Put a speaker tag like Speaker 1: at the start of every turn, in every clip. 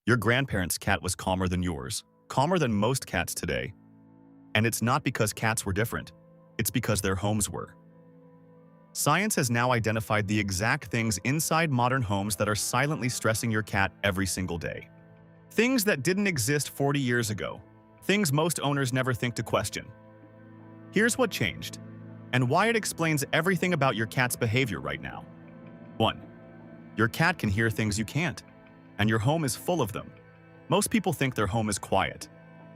Speaker 1: Your grandparents' cat was calmer than yours, calmer than most cats today. And it's not because cats were different, it's because their homes were. Science has now identified the exact things inside modern homes that are silently stressing your cat every single day. Things that didn't exist 40 years ago, things most owners never think to question. Here's what changed, and why it explains everything about your cat's behavior right now. 1. Your cat can hear things you can't, and your home is full of them. Most people think their home is quiet.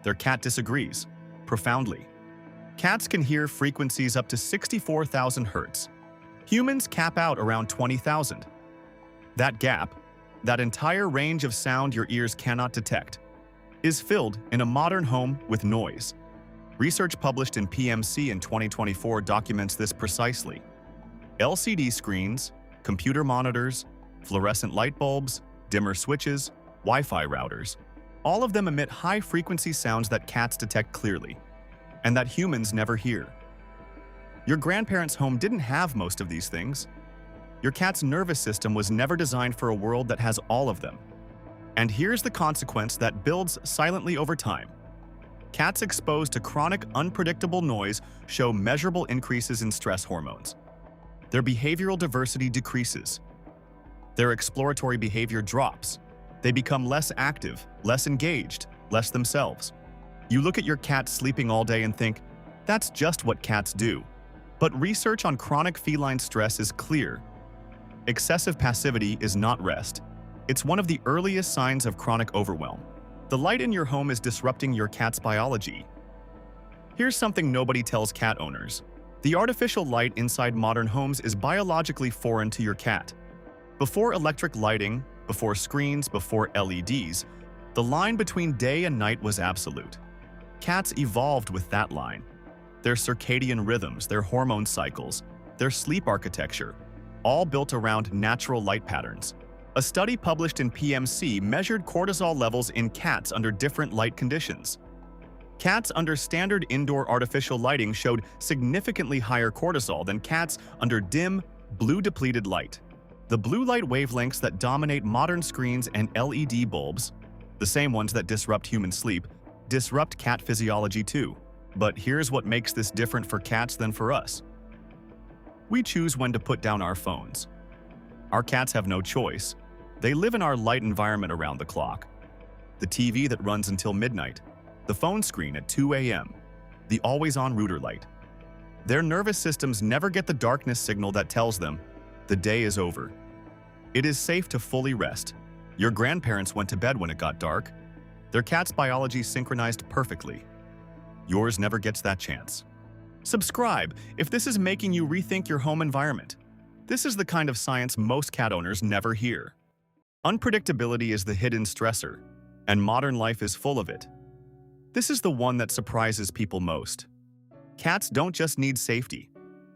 Speaker 1: Their cat disagrees, profoundly. Cats can hear frequencies up to 64,000 hertz. Humans cap out around 20,000. That gap, that entire range of sound your ears cannot detect, is filled in a modern home with noise. Research published in PMC in 2024 documents this precisely. LCD screens, computer monitors, fluorescent light bulbs, dimmer switches, Wi-Fi routers, all of them emit high-frequency sounds that cats detect clearly, and that humans never hear. Your grandparents' home didn't have most of these things. Your cat's nervous system was never designed for a world that has all of them. And here's the consequence that builds silently over time. Cats exposed to chronic, unpredictable noise show measurable increases in stress hormones. Their behavioral diversity decreases. Their exploratory behavior drops. They become less active, less engaged, less themselves. You look at your cat sleeping all day and think, that's just what cats do. But research on chronic feline stress is clear. Excessive passivity is not rest. It's one of the earliest signs of chronic overwhelm. The light in your home is disrupting your cat's biology. Here's something nobody tells cat owners. The artificial light inside modern homes is biologically foreign to your cat. Before electric lighting, before screens, before LEDs, the line between day and night was absolute. Cats evolved with that line. Their circadian rhythms, their hormone cycles, their sleep architecture, all built around natural light patterns. A study published in PMC measured cortisol levels in cats under different light conditions. Cats under standard indoor artificial lighting showed significantly higher cortisol than cats under dim, blue-depleted light. The blue light wavelengths that dominate modern screens and LED bulbs, the same ones that disrupt human sleep, disrupt cat physiology too. But here's what makes this different for cats than for us. We choose when to put down our phones. Our cats have no choice. They live in our light environment around the clock. The TV that runs until midnight, the phone screen at 2 a.m., the always-on router light. Their nervous systems never get the darkness signal that tells them the day is over. It is safe to fully rest. Your grandparents went to bed when it got dark. Their cat's biology synchronized perfectly. Yours never gets that chance. Subscribe if this is making you rethink your home environment. This is the kind of science most cat owners never hear. Unpredictability is the hidden stressor, and modern life is full of it. This is the one that surprises people most. Cats don't just need safety,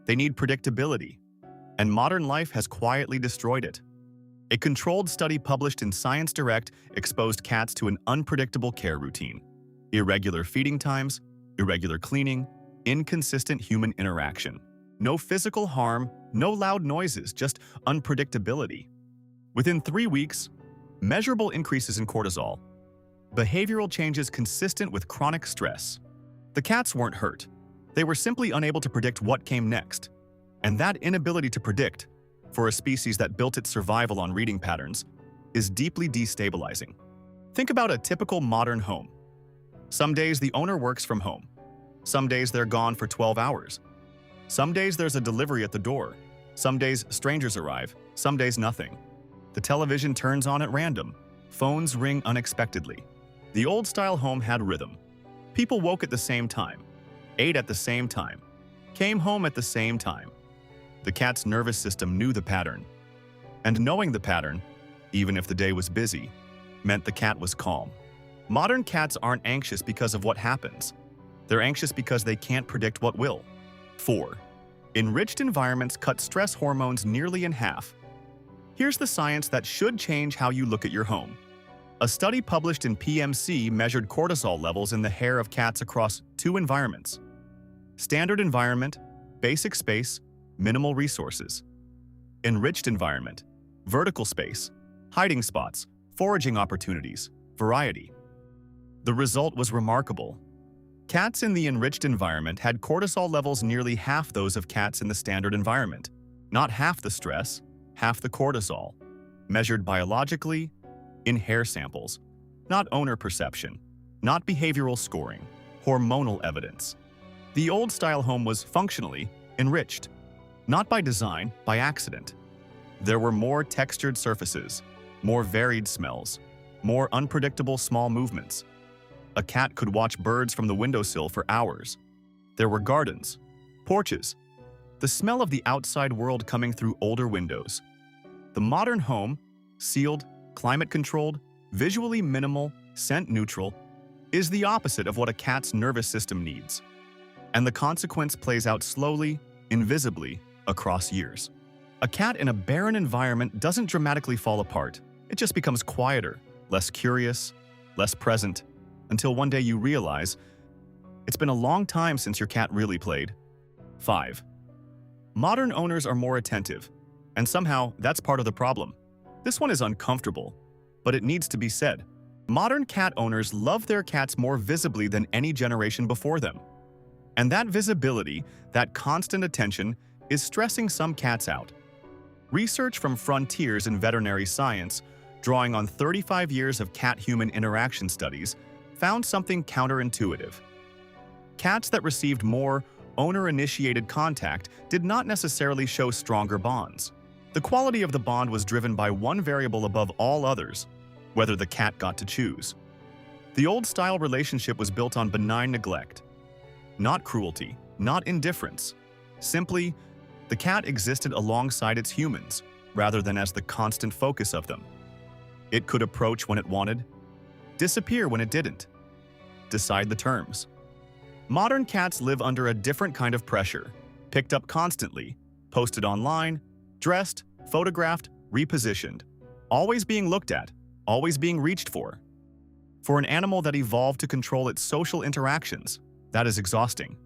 Speaker 1: they need predictability, and modern life has quietly destroyed it. A controlled study published in Science Direct exposed cats to an unpredictable care routine. Irregular feeding times, irregular cleaning, inconsistent human interaction. No physical harm, no loud noises, just unpredictability. Within 3 weeks, measurable increases in cortisol. Behavioral changes consistent with chronic stress. The cats weren't hurt. They were simply unable to predict what came next. And that inability to predict, for a species that built its survival on reading patterns, is deeply destabilizing. Think about a typical modern home. Some days the owner works from home. Some days they're gone for 12 hours. Some days there's a delivery at the door. Some days strangers arrive. Some days nothing. The television turns on at random. Phones ring unexpectedly. The old-style home had rhythm. People woke at the same time, ate at the same time, came home at the same time. The cat's nervous system knew the pattern. And knowing the pattern, even if the day was busy, meant the cat was calm. Modern cats aren't anxious because of what happens. They're anxious because they can't predict what will. 4. Enriched environments cut stress hormones nearly in half. Here's the science that should change how you look at your home. A study published in PMC measured cortisol levels in the hair of cats across 2 environments: standard environment, basic space, minimal resources; enriched environment, vertical space, hiding spots, foraging opportunities, variety. The result was remarkable. Cats in the enriched environment had cortisol levels nearly half those of cats in the standard environment. Not half the stress, half the cortisol, measured biologically in hair samples. Not owner perception, not behavioral scoring, hormonal evidence. The old-style home was functionally enriched, not by design, by accident. There were more textured surfaces, more varied smells, more unpredictable small movements. A cat could watch birds from the windowsill for hours. There were gardens, porches, the smell of the outside world coming through older windows. The modern home, sealed, climate-controlled, visually minimal, scent-neutral, is the opposite of what a cat's nervous system needs. And the consequence plays out slowly, invisibly, across years. A cat in a barren environment doesn't dramatically fall apart. It just becomes quieter, less curious, less present, until one day you realize it's been a long time since your cat really played. 5. Modern owners are more attentive, and somehow that's part of the problem. This one is uncomfortable, but it needs to be said. Modern cat owners love their cats more visibly than any generation before them. And that visibility, that constant attention, is stressing some cats out. Research from Frontiers in Veterinary Science, drawing on 35 years of cat-human interaction studies, found something counterintuitive. Cats that received more owner-initiated contact did not necessarily show stronger bonds. The quality of the bond was driven by one variable above all others: whether the cat got to choose. The old-style relationship was built on benign neglect. Not cruelty, not indifference. Simply, the cat existed alongside its humans, rather than as the constant focus of them. It could approach when it wanted, disappear when it didn't, decide the terms. Modern cats live under a different kind of pressure, picked up constantly, posted online, dressed, photographed, repositioned, always being looked at, always being reached for. For an animal that evolved to control its social interactions, that is exhausting.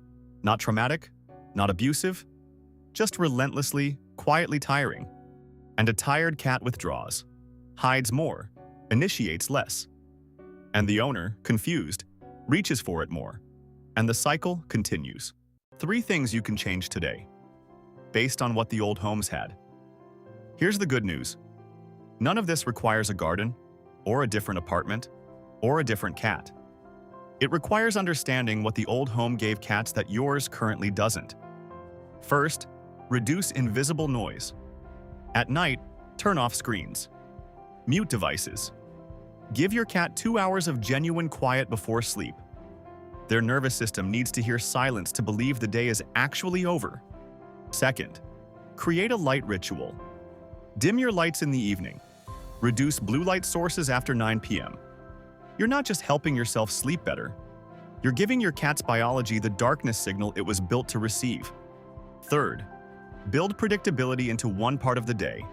Speaker 1: Not traumatic, not abusive, just relentlessly, quietly tiring. And a tired cat withdraws, hides more, initiates less. And the owner, confused, reaches for it more. And the cycle continues. 3 things you can change today, based on what the old homes had. Here's the good news. None of this requires a garden, or a different apartment, or a different cat. It requires understanding what the old home gave cats that yours currently doesn't. First, reduce invisible noise. At night, turn off screens. Mute devices. Give your cat 2 hours of genuine quiet before sleep. Their nervous system needs to hear silence to believe the day is actually over. Second, create a light ritual. Dim your lights in the evening. Reduce blue light sources after 9 p.m. You're not just helping yourself sleep better. You're giving your cat's biology the darkness signal it was built to receive. Third, build predictability into one part of the day.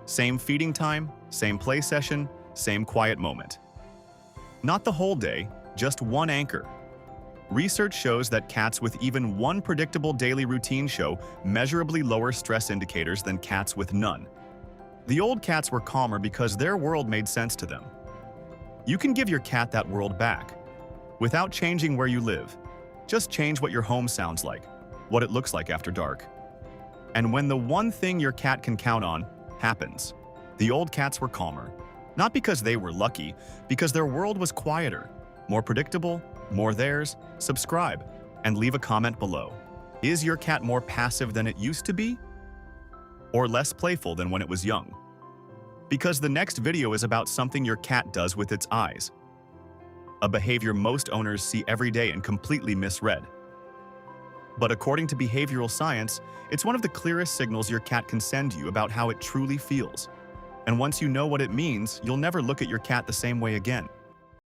Speaker 1: Same feeding time, same play session, same quiet moment. Not the whole day, just one anchor. Research shows that cats with even one predictable daily routine show measurably lower stress indicators than cats with none. The old cats were calmer because their world made sense to them. You can give your cat that world back, without changing where you live. Just change what your home sounds like, what it looks like after dark. And when the one thing your cat can count on happens, the old cats were calmer. Not because they were lucky, because their world was quieter, more predictable, more theirs. Subscribe and leave a comment below. Is your cat more passive than it used to be? Or less playful than when it was young? Because the next video is about something your cat does with its eyes. A behavior most owners see every day and completely misread. But according to behavioral science, it's one of the clearest signals your cat can send you about how it truly feels. And once you know what it means, you'll never look at your cat the same way again.